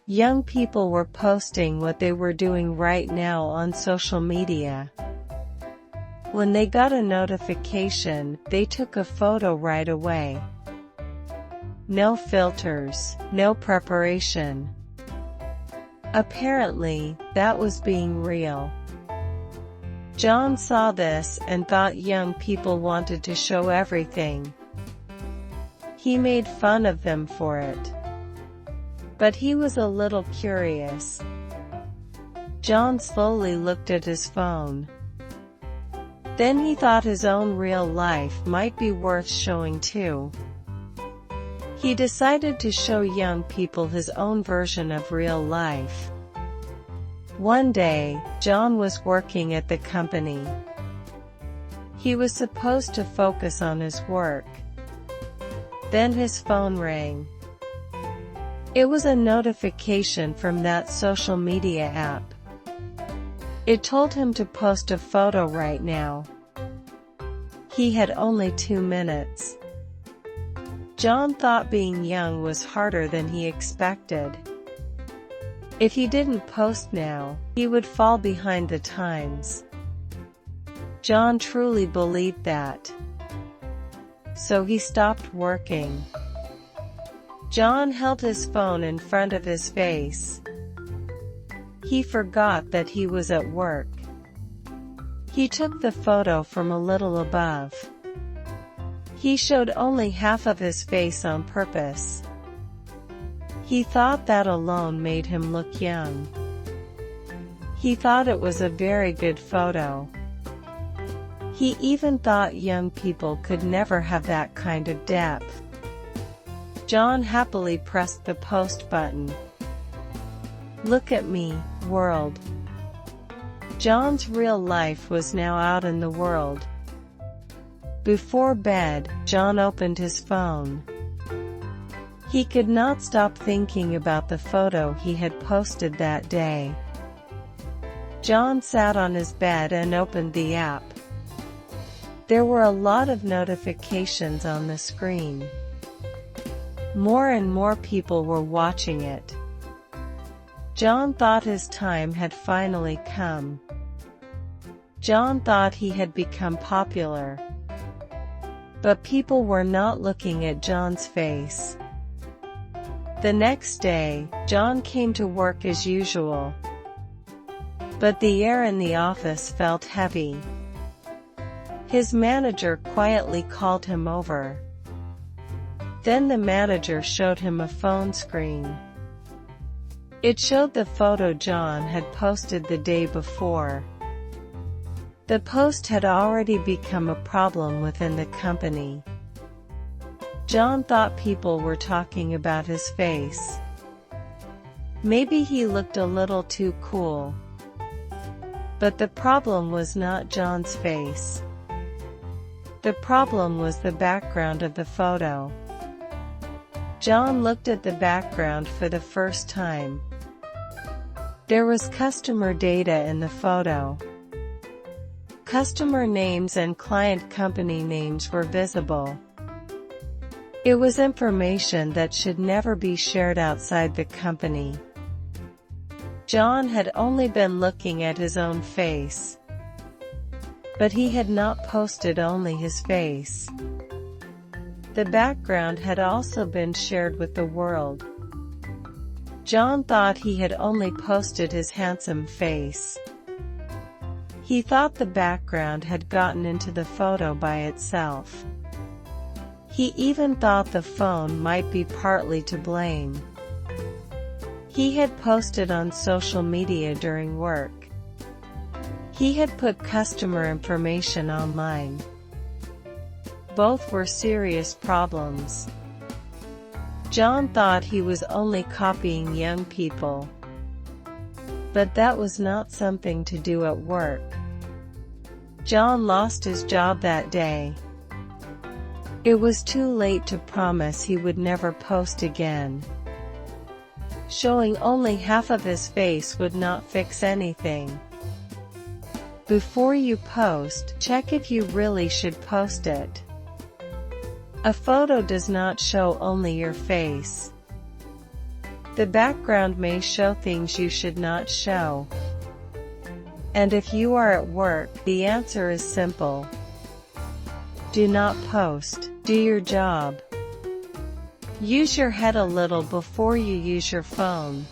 Young people were posting what they were doing right now on social media. When they got a notification, they took a photo right away. No filters, no preparation. Apparently, that was being real. John saw this and thought young people wanted to show everything. He made fun of them for it. But he was a little curious. John slowly looked at his phone. Then he thought his own real life might be worth showing too. He decided to show young people his own version of real life. One day, John was working at the company. He was supposed to focus on his work. Then his phone rang. It was a notification from that social media app. It told him to post a photo right now. He had only 2 minutes. John thought being young was harder than he expected. If he didn't post now, he would fall behind the times. John truly believed that. So he stopped working. John held his phone in front of his face. He forgot that he was at work. He took the photo from a little above. He showed only half of his face on purpose. He thought that alone made him look young. He thought it was a very good photo. He even thought young people could never have that kind of depth. John happily pressed the post button. Look at me, world. John's real life was now out in the world. Before bed, John opened his phone. He could not stop thinking about the photo he had posted that day. John sat on his bed and opened the app. There were a lot of notifications on the screen. More and more people were watching it. John thought his time had finally come. John thought he had become popular. But people were not looking at John's face. The next day, John came to work as usual. But the air in the office felt heavy. His manager quietly called him over. Then the manager showed him a phone screen. It showed the photo John had posted the day before. The post had already become a problem within the company. John thought people were talking about his face. Maybe he looked a little too cool. But the problem was not John's face. The problem was the background of the photo. John looked at the background for the first time. There was customer data in the photo. Customer names and client company names were visible. It was information that should never be shared outside the company. John had only been looking at his own face. But he had not posted only his face. The background had also been shared with the world. John thought he had only posted his handsome face. He thought the background had gotten into the photo by itself. He even thought the phone might be partly to blame. He had posted on social media during work. He had put customer information online. Both were serious problems. John thought he was only copying young people. But that was not something to do at work. John lost his job that day. It was too late to promise he would never post again. Showing only half of his face would not fix anything. Before you post, check if you really should post it. A photo does not show only your face. The background may show things you should not show. And if you are at work, the answer is simple. Do not post. Do your job. Use your head a little before you use your phone.